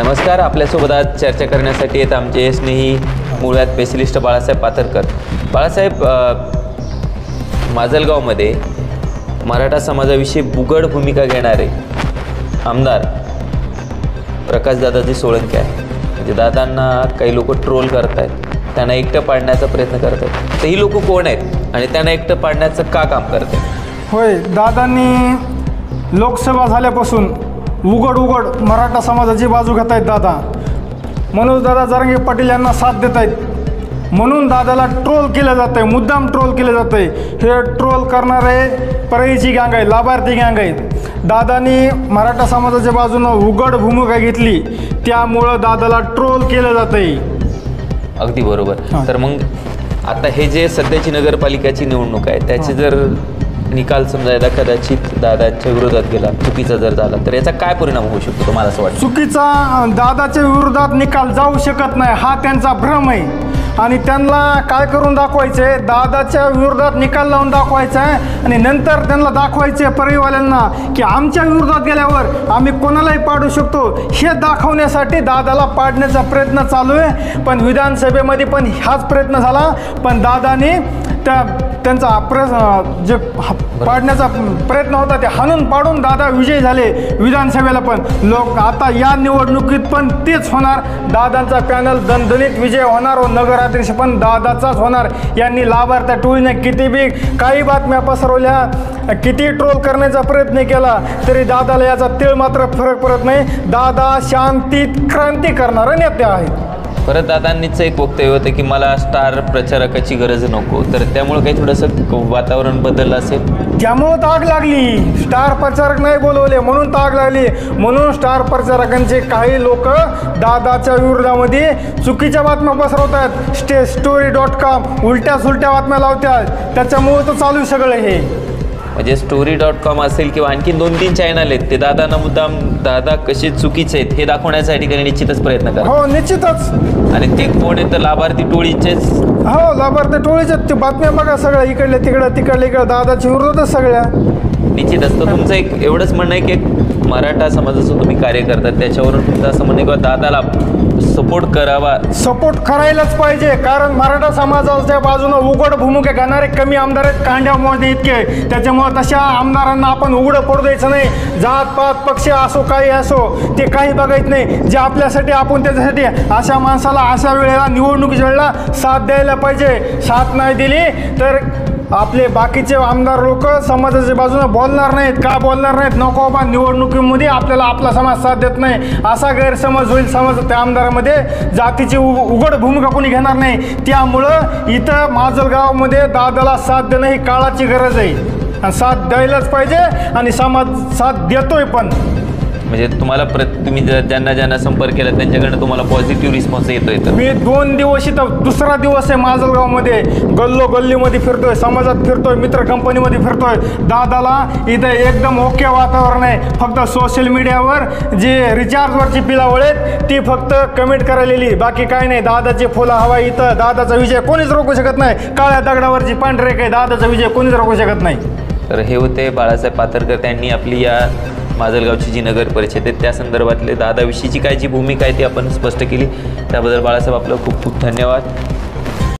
नमस्कार, आपल्यासोबत आज चर्चा करण्यासाठी आहेत आमचे स्नेही मुळव्याध स्पेशलिस्ट बाळासाहेब पाथरकर. बाळासाहेब, माजलगावमध्ये मराठा समाजाविषयी बुगड भूमिका घेणारे आमदार प्रकाशदादाजी सोळंके आहे. म्हणजे दादांना काही लोक ट्रोल करत आहेत, त्यांना एकटं पाडण्याचा प्रयत्न करत आहेत. तर ही लोक कोण आहेत आणि त्यांना एकटं पाडण्याचं का काम करत आहेत? होय, दादांनी लोकसभा झाल्यापासून उघड मराठा समाजाची बाजू घेत आहेत. दादा मनोज दादा जरांगे पाटील यांना साथ देत आहेत, म्हणून दादाला ट्रोल केलं जातं आहे, मुद्दाम ट्रोल केलं जातं आहे. हे ट्रोल करणारे परळीची गँग आहे, लाभार्थी गँग आहेत. दादांनी मराठा समाजाच्या बाजूनं उघड भूमिका घेतली, त्यामुळं दादाला ट्रोल केलं जातं आहे. अगदी बरोबर. तर मग आता हे जे सध्याची नगरपालिकाची निवडणूक आहे, त्याचे जर निकाल समजा कदाचित दादाच्या विरोधात गेला, चुकीचा जर झाला, तर याचा काय परिणाम होऊ शकतो तुम्हाला असं वाटतं? चुकीचा दादाच्या विरोधात निकाल जाऊ शकत नाही, हा त्यांचा भ्रम आहे. आणि त्यांना काय करून दाखवायचे, दादाच्या विरोधात निकाल लावून दाखवायचा आहे आणि नंतर त्यांना दाखवायचे परळीवाल्यांना की आमच्या विरोधात गेल्यावर आम्ही कोणालाही पाडू शकतो. हे दाखवण्यासाठी दादाला पाडण्याचा प्रयत्न चालू आहे. पण विधानसभेमध्ये पण हाच प्रयत्न झाला, पण दादाने त्यांचा जे पाडण्याचा प्रयत्न होता ते हाणून पाडून दादा विजयी झाले विधानसभेला. पण लोक आता या निवडणुकीत पण तेच होणार, दादांचा पॅनल दणदणीत विजय होणार व नगराध्यक्ष पण दादाचाच होणार. यांनी लाभार्थी टोळीने किती बी काही बातम्या पसरवल्या, किती ट्रोल करण्याचा प्रयत्न केला, तरी दादाला याचा तीळ मात्र फरक पडत नाही. दादा शांतीत क्रांती करणारे नेते आहेत. परत दादांनीच एक वक्तव्य होतं की मला स्टार प्रचारकाची गरज नको, तर त्यामुळे काही थोडंसं वातावरण बदललं असेल, त्यामुळं ताग लागली. स्टार प्रचारक नाही बोलवले म्हणून ताग लागली. म्हणून स्टार प्रचारकांचे काही लोक दादाच्या विरोधामध्ये चुकीच्या बातम्या पसरवतात, story.com उलट्या सुलट्या बातम्या लावतात. त्याच्यामुळं तर चालू सगळं हे. म्हणजे story.com असेल किंवा आणखी 2-3 चॅनल आहेत, ते दादांना मुद्दाम दादा कसे चुकीचे आहेत हे दाखवण्यासाठी काही निश्चितच प्रयत्न करा. हो, निश्चितच. आणि ते कोण आहेत तर लाभार्थी टोळीचेच. हो, लाभार्थी टोळीच्याच ते बातम्या बघा सगळ्या, इकडल्या तिकडं तिकडल्या इकडं दादाच्या विरोधातच सगळ्या. निश्चितच. तर तुमचं एक एवढंच म्हणणं आहे की मराठा समाजाचं तुम्ही कार्य करतात, त्याच्यावरून तुमचं असं म्हणणं किंवा दादाला सपोर्ट करावा, सपोर्ट करायलाच पाहिजे. कारण मराठा समाजाच्या बाजूनं उघड भूमिका घेणारे कमी आमदार आहेत, कांड्यामध्ये इतके. त्याच्यामुळं तशा आमदारांना आपण उघडं पडू द्यायचं नाही. जात पात पक्ष असो काही असो ते काही बघायचं नाही. जे आपल्यासाठी आपण त्याच्यासाठी अशा माणसाला अशा वेळेला निवडणुकीच्या वेळेला साथ द्यायला पाहिजे. साथ नाही दिली तर आपले बाकीचे आमदार लोक समाजाच्या बाजूने बोलणार नाहीत. का बोलणार नाहीत? नको बाबा, निवडणुकीमध्ये आपल्याला आपला समाज साथ देत नाही असा गैरसमज होईल. समज त्या आमदारामध्ये जातीची उघड भूमिका कोणी घेणार नाही. त्यामुळं इथं माजलगावमध्ये दादाला साथ देणं ही काळाची गरज आहे आणि साथ द्यायलाच पाहिजे आणि समाज साथ देतोय पण. म्हणजे तुम्हाला तुम्ही ज्यांना संपर्क केला त्यांच्याकडनं तुम्हाला पॉझिटिव्ह रिस्पॉन्स येतोय? तर मी 2 दिवस इथं, दुसरा दिवस आहे माजलगावमध्ये, गल्लीमध्ये फिरतोय, समाजात फिरतोय, मित्र कंपनीमध्ये फिरतोय. दादाला इथं एकदम ओके वातावरण आहे. फक्त सोशल मीडियावर जे रिचार्जवरची पिलावळ आहेत ती फक्त कमेंट करायलेली, बाकी काय नाही. दादाची फुलं हवा इथं. दादाचा विजय कोणीच रोखू शकत नाही. काळ्या दगडावरची पांढरे काय, दादाचा विजय कोणीच रोखू शकत नाही. तर हे होते बाळासाहेब पाथरकर. त्यांनी आपली या माजलगावची जी नगर परिषद आहे त्या संदर्भातले दादाविषयीची काय जी भूमिका आहे ती आपण स्पष्ट केली. त्याबद्दल बाळासाहेब आपलं खूप खूप धन्यवाद.